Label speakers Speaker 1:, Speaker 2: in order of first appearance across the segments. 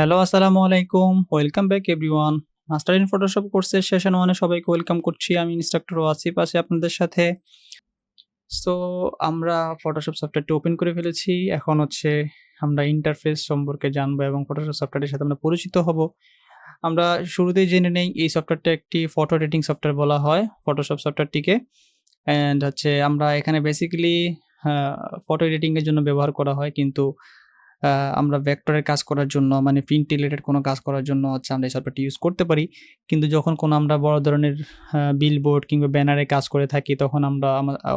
Speaker 1: Hello, আসসালামু আলাইকুম। Welcome back everyone. Master in Photoshop কোর্সের সেশন 1 এ সবাইকে ওয়েলকাম করছি। আমি ইন্সট্রাক্টর ওয়াসিফ আছি আপনাদের সাথে। সো আমরা ফটোশপ সফটওয়্যারটি ওপেন করে ফেলেছি। এখন হচ্ছে আমরা ইন্টারফেস সম্পর্কে জানবো এবং ফটোশপ সফটওয়্যারের সাথে আমরা পরিচিত হব। আমরা শুরুতেই জেনে নেই এই সফটওয়্যারটা একটি ফটো এডিটিং সফটওয়্যার বলা হয় ফটোশপ সফটওয়্যারটিকে। অ্যান্ড হচ্ছে আমরা এখানে বেসিক্যালি আ ফটো এডিটিং এর জন্য ব্যবহার করা হয়। কিন্তু আ আমরা ভেক্টরের কাজ করার জন্য মানে প্রিন্ট রিলেটেড কোনো কাজ করার জন্য হচ্ছে আমরা এই সফটওয়্যারটি ইউজ করতে পারি। কিন্তু যখন কোনো আমরা বড় ধরনের বিলবোর্ড কিংবা ব্যানারে কাজ করে থাকি তখন আমরা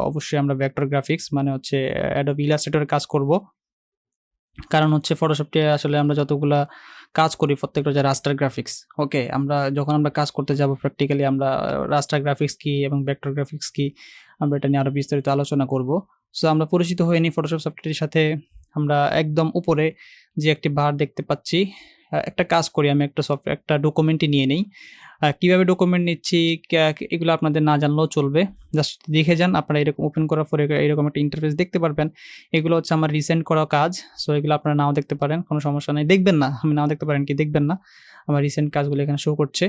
Speaker 1: অবশ্যই আমরা ভেক্টর গ্রাফিক্স মানে হচ্ছে Adobe Illustrator এ কাজ করব। কারণ হচ্ছে ফটোশপটি আসলে আমরা যতগুলা কাজ করি প্রত্যেকটা হচ্ছে রাস্টার গ্রাফিক্স। ওকে? যখন আমরা কাজ করতে যাব প্র্যাকটিক্যালি আমরা রাস্টার গ্রাফিক্স কি এবং ভেক্টর গ্রাফিক্স কি আমরা এটা নিয়ে আরো বিস্তারিত আলোচনা করব। সো আমরা পরিচিত হয়ে নিই ফটোশপ সফটওয়্যারটির সাথে। আমরা একদম উপরে যে একটি বার দেখতে পাচ্ছি, একটা কাজ করি আমি একটা ডকুমেন্টই নিয়ে নেই। কিভাবে ডকুমেন্ট নিচ্ছি এগুলো আপনাদের না জানলেও চলবে। জাস্ট দেখে যান। আপনারা এরকম ওপেন করার পরে এরকম একটা ইন্টারফেস দেখতে পারবেন। এগুলো হচ্ছে আমার রিসেন্ট করা কাজ। সো এগুলো আপনারা নাও দেখতে পারেন, কোনো সমস্যা নাই। দেখবেন না, আমি নাও দেখতে পারেন কি দেখবেন না। আমার রিসেন্ট কাজগুলো এখানে শো করছে।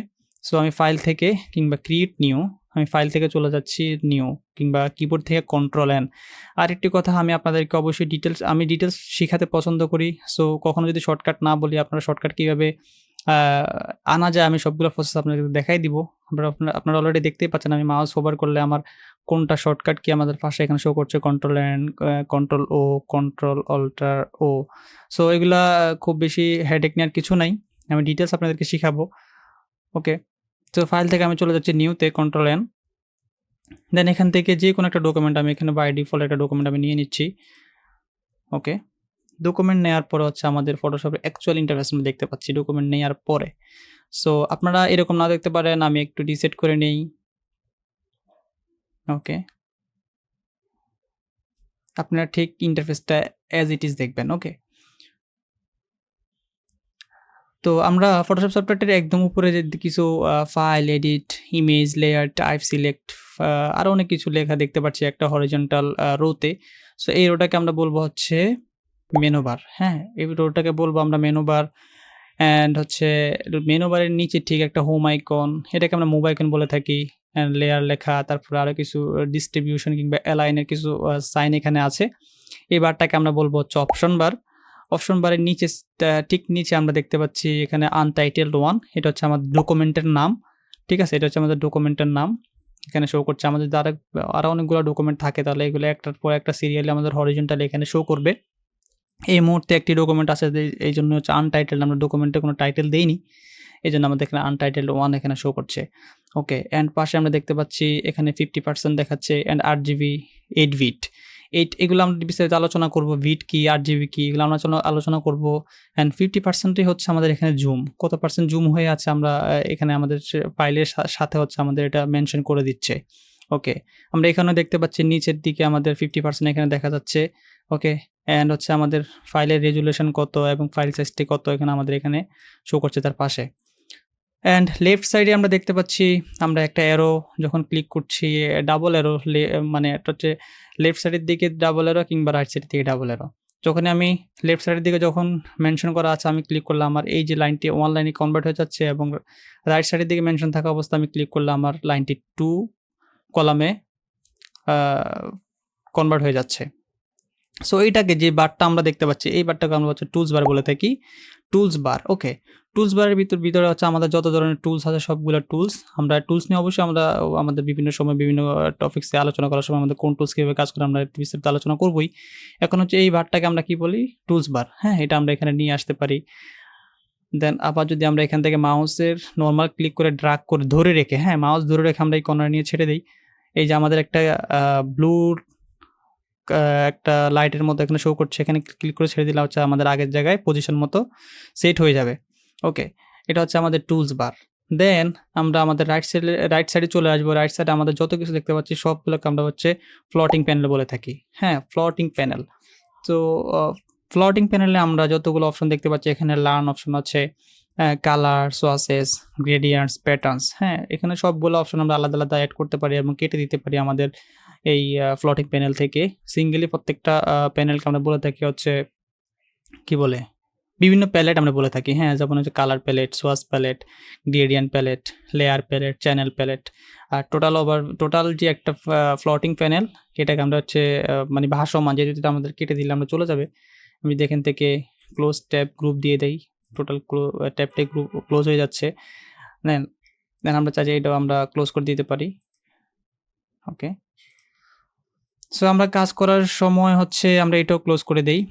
Speaker 1: সো আমি ফাইল থেকে কিংবা ক্রিয়েট নিউ, আমি ফাইল থেকে চলে যাচ্ছি নিউ কিংবা কিবোর্ড থেকে কন্ট্রোল এন। আরেকটি কথা আমি আপনাদেরকে অবশ্যই ডিটেইলস শিখাতে পছন্দ করি। সো কখনো যদি শর্টকাট না বলি, আপনারা শর্টকাট কিভাবে আ আনা যায় আমি সবগুলো প্রসেস আপনাদেরকে দেখাই দিব। আপনারা অলরেডি দেখতেই পাচ্ছেন আমি মাউস হোভার করলে আমার কোনটা শর্টকাট কি আমাদের পাশে এখানে শো করছে কন্ট্রোল এন, কন্ট্রোল ও, কন্ট্রোল অল্টার ও। সো এগুলা খুব বেশি হেডেক নেওয়ার কিছু নাই। আমি ডিটেইলস আপনাদেরকে শিখাবো। ওকে? তো ফাইল থেকে আমি চলে যাচ্ছি নিউতে কন্ট্রোল এন। দেন এখান থেকে যেকোনো একটা ডকুমেন্ট আমি এখানে বাই ডিফল্ট একটা ডকুমেন্ট আমি নিয়ে নিচ্ছি। ওকে? ডকুমেন্ট নেয়ার পরে হচ্ছে আমাদের ফটোশপের অ্যাকচুয়াল ইন্টারফেস আমরা দেখতে পাচ্ছি ডকুমেন্ট নেয়ার পরে। সো আপনারা এরকম না দেখতে পারেন, আমি একটু রিসেট করে নেই। ওকে? আপনারা ঠিক ইন্টারফেসটা অ্যাজ ইট ইজ দেখবেন। ওকে? তো আমরা ফটোশপ সফটওয়্যারটার একদম উপরে যে কিছু file, edit, image, layer, type, select আরো অনেক কিছু লেখা দেখতে পাচ্ছি একটা হরিজন্টাল রোতে। সো এই রোটাকে আমরা বলব হচ্ছে মেনু বার। হ্যাঁ? এই রোটাকে বলব আমরা মেনু বার। অ্যান্ড হচ্ছে মেনু বারের নিচে ঠিক একটা হোম আইকন, এটাকে আমরা মুভ আইকন বলে থাকি। অ্যান্ড লেয়ার লেখা, তারপরে আরো কিছু ডিস্ট্রিবিউশন কিংবা অ্যালাইন এর কিছু সাইন এখানে আছে। এই বারটাকে আমরা বলব হচ্ছে অপশন বার। অপশন বারের নিচে ঠিক নিচে আমরা দেখতে পাচ্ছি এখানে আনটাইটেলড 1, এটা হচ্ছে আমাদের ডকুমেন্টের নাম। ঠিক আছে? এটা হচ্ছে আমাদের ডকুমেন্টের নাম। এখানে শো করছে। আমাদের যদি আরো অনেকগুলো ডকুমেন্ট থাকে তাহলে এগুলো একটার পর একটা সিরিয়ালি আমাদের হরিজন্টালি এখানে শো করবে। এই মুহূর্তে একটি ডকুমেন্ট আছে যে এইজন্য হচ্ছে আনটাইটেলড, আমরা ডকুমেন্টে কোনো টাইটেল দেইনি। এজন্য আমাদের এখানে আনটাইটেলড 1 এখানে শো করছে। ওকে, অ্যান্ড পাশে আমরা দেখতে পাচ্ছি এখানে 50% দেখাচ্ছে অ্যান্ড 8 জিবি 8 বিট। এগুলো আমরা বিস্তারিত আলোচনা করব। বিট কি, 8 জিবি কি এগুলো আমরা আলোচনা করব। অ্যান্ড 50% ই হচ্ছে আমাদের এখানে জুম। কত পার্সেন্ট জুম হয়ে আছে আমরা এখানে আমাদের ফাইলের সাথে হচ্ছে আমাদের এটা মেনশন করে দিচ্ছে। ওকে, আমরা এখানেও দেখতে পাচ্ছি নিচের দিকে আমাদের 50% এখানে দেখা যাচ্ছে। ওকে, অ্যান্ড হচ্ছে আমাদের ফাইলের রেজোলিউশন কত এবং ফাইল সাইজটি কত এখানে আমাদের এখানে শো করছে তার পাশে। অ্যান্ড লেফট সাইডে আমরা দেখতে পাচ্ছি আমরা একটা অ্যারো যখন ক্লিক করছি, ডাবল অ্যারো মানে এটা হচ্ছে লেফট সাইডের দিকে ডাবল অ্যারো কিংবা রাইট সাইডের দিকে ডাবল অ্যারো। যখনই আমি লেফট সাইডের দিকে যখন মেনশন করা আছে আমি ক্লিক করলাম, আমার এই যে লাইনটি 1 লাইনে কনভার্ট হয়ে যাচ্ছে এবং রাইট সাইডের দিকে মেনশন থাকা অবস্থায় আমি ক্লিক করলে আমার লাইনটি 2 কলামে আ কনভার্ট হয়ে যাচ্ছে। সো এইটাকে যে বারটা আমরা দেখতে পাচ্ছি, এই বারটাকে আমরা হচ্ছে টুলস বার বলে থাকি। টুলস বার, ওকে। টুলস বারের ভিতরে হচ্ছে আমাদের যত ধরনের টুলস আছে সবগুলা টুলস। আমরা টুলস নিয়ে অবশ্যই আমরা আমাদের বিভিন্ন সময় বিভিন্ন টপিকসে আলোচনা করার সময় আমাদের কোন টুলস কিভাবে কাজ করে আমরা বিস্তারিত আলোচনা করবই। এখন হচ্ছে এই বারটাকে আমরা কি বলি? টুলস বার। হ্যাঁ? এটা আমরা এখানে নিয়ে আসতে পারি। দেন আবার যদি আমরা এখান থেকে মাউসের নরমাল ক্লিক করে ড্রাগ করে ধরে রেখে, হ্যাঁ? মাউস ধরে রেখে আমরা এই কর্নার নিয়ে ছেড়ে দেই। এই যে আমাদের একটা ব্লু একটা লাইটের মতো এখানে শো করছে, এখানে ক্লিক করে ছেড়ে দিলে হচ্ছে আমাদের আগের জায়গায় পজিশন মতো সেট হয়ে যাবে। ওকে, এটা হচ্ছে আমাদের টুলস বার। দেন আমরা আমাদের রাইট সাইডে চলে আসবো। রাইট সাইডে আমাদের যত কিছু দেখতে পাচ্ছি সবগুলোকে আমরা হচ্ছে ফ্লোটিং প্যানেল বলে থাকি। হ্যাঁ, ফ্লোটিং প্যানেল। তো ফ্লোটিং প্যানেলে আমরা যতগুলো অপশন দেখতে পাচ্ছি এখানে লার্ন অপশন আছে, কালার, সোয়াসেস, গ্রেডিয়েন্টস, প্যাটার্নস। হ্যাঁ, এখানে সবগুলো অপশন আমরা আলাদা, আলাদা এড করতে পারি এবং কেটে দিতে পারি আমাদের এই ফ্লোটিং প্যানেল থেকে। সিঙ্গেলি প্রত্যেকটা প্যানেলকে আমরা বলে থাকি হচ্ছে কি বলে? বিভিন্ন প্যালেট আমরা বলে থাকি, হ্যাঁ? যেমন হচ্ছে colour palette, swatch palette, gradient palette, layer palette, channel palette. আর টোটাল যে একটা ফ্লোটিং প্যানেল, এটাকে আমরা হচ্ছে মানে ভাসমান, যেহেতু এটা আমাদের কেটে দিলে আমরা চলে যাবে। আমি যদি এখান থেকে ক্লোজ ট্যাব গ্রুপ দিয়ে দেই, টোটাল ট্যাবটাই ক্লোজ হয়ে যাচ্ছে। দেন আমরা চাইলে এটাও আমরা ক্লোজ করে দিতে পারি। ওকে। সো আমরা কাজ করার সময় হচ্ছে আমরা এটাও ক্লোজ করে দেই।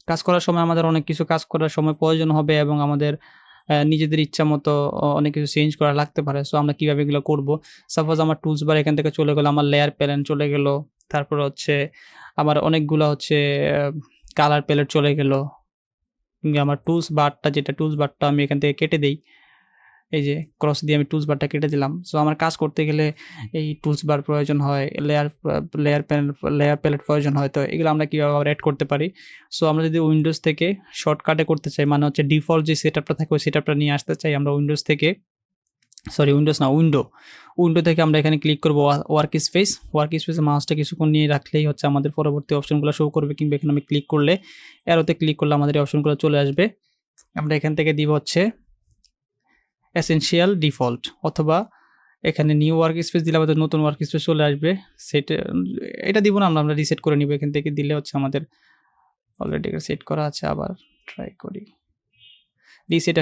Speaker 1: কাজ করার সময় আমাদের অনেক কিছু কাজ করার সময় প্রয়োজন হবে এবং আমাদের নিজেদের ইচ্ছামতো অনেক কিছু চেঞ্জ করা লাগতে পারে। সো আমরা কিভাবে এগুলো করব? সাপোজ আমার টুলস বার এখান থেকে চলে গেল, আমার লেয়ার প্যালেট চলে গেল। তারপর হচ্ছে আমার অনেকগুলা হচ্ছে কালার প্যালেট চলে গেল। আমার টুলস বারটা আমি এখান থেকে কেটে দেই। এই যে ক্রস দিয়ে আমি টুলস বারটা কেটে দিলাম। সো আমার কাজ করতে গেলে এই টুলস বার প্রয়োজন হয়, লেয়ার প্যালেট প্রয়োজন হয়। তো এগুলো আমরা কীভাবে আবার এড করতে পারি? সো আমরা যদি উইন্ডোজ থেকে শর্টকাটে করতে চাই, মানে হচ্ছে ডিফল্ট যে সেটআপটা থাকে ওই সেটআপটা নিয়ে আসতে চাই, আমরা উইন্ডোজ থেকে, সরি উইন্ডোজ না, উইন্ডো থেকে আমরা এখানে ক্লিক করব ওয়ার্ক স্পেসে মাউসটা কিছুক্ষণ নিয়ে রাখলেই হচ্ছে আমাদের পরবর্তী অপশনগুলো শো করবে, কিংবা এখানে আমি ক্লিক করলে, অ্যারোতে ক্লিক করলে আমাদের এই অপশনগুলো চলে আসবে। আমরা এখান থেকে দিব হচ্ছে এসেনশিয়াল ডিফল্ট, অথবা এখানে নিউ ওয়ার্ক স্পেস দিলে আমাদের নতুন ওয়ার্ক স্পেস চলে আসবে। এটা দিব না, আমরা রিসেট করে নিব। এখান থেকে দিলে হচ্ছে আমাদের অলরেডি সেট করা আছে। আবার ট্রাই করি, রিসেট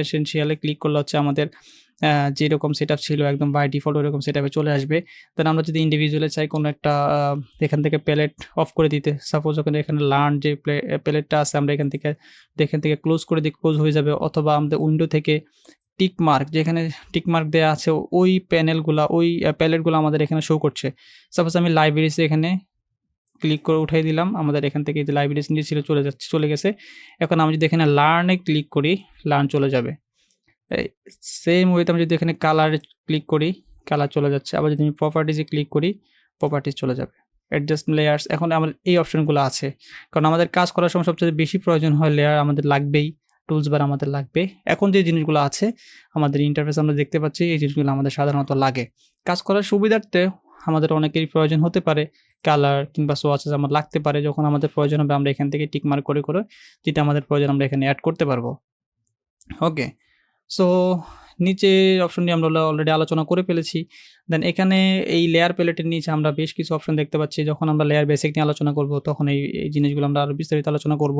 Speaker 1: এসেনশিয়ালে ক্লিক করলে হচ্ছে আমাদের যেরকম সেটআপ ছিল একদম বাই ডিফল্ট ওরকম সেটআপে চলে আসবে। দেন আমরা যদি ইন্ডিভিজুয়ালি চাই কোনো একটা এখান থেকে প্যালেট অফ করে দিতে, সাপোজ ওখানে এখানে লার্ন যে প্যালেটটা আছে আমরা এখান থেকে ক্লোজ করে দিই, ক্লোজ হয়ে যাবে। অথবা আমাদের উইন্ডো থেকে যেখানে টিক মার্ক দেওয়া আছে ওই প্যালেটগুলো আমাদের এখানে শো করছে। সাপোজ আমি লাইব্রেরিসে এখানে ক্লিক করে উঠাই দিলাম, আমাদের এখান থেকে যে লাইব্রেরিস নিচে ছিল চলে গেছে। এখন আমি যদি এখানে লার্নে ক্লিক করি, লার্ন চলে যাবে। এই সেম ওয়েতে আমি যদি এখানে কালারে ক্লিক করি, কালার চলে যাচ্ছে। আবার যদি আমি প্রপার্টিজে ক্লিক করি, প্রপার্টিজ চলে যাবে। অ্যাডজাস্ট লেয়ার্স, এখন আমার এই অপশনগুলো আছে, কারণ আমাদের কাজ করার সময় সবচেয়ে বেশি প্রয়োজন হয় লেয়ার আমাদের লাগবেই, টুলস বার আমাদের লাগবে। এখন যে জিনিসগুলো আছে আমাদের ইন্টারফেস আমরা দেখতে পাচ্ছি, এই জিনিসগুলো আমাদের সাধারণত লাগে। কাজ করার সুবিধার্থে আমাদের অনেকেরই প্রয়োজন হতে পারে, কালার কিংবা সোয়াচেস আমার লাগতে পারে। যখন আমাদের প্রয়োজন হবে আমরা এখান থেকে টিক মার্ক করে যেটা আমাদের প্রয়োজন আমরা এখানে অ্যাড করতে পারবো। ওকে। সো নিচে অপশন নিয়ে আমরা অলরেডি আলোচনা করে ফেলেছি। দেন এখানে এই লেয়ার প্যালেটের নিচে আমরা বেশ কিছু অপশন দেখতে পাচ্ছি। যখন আমরা লেয়ার বেসিক নিয়ে আলোচনা করব তখন এই জিনিসগুলো আমরা আরও বিস্তারিত আলোচনা করব।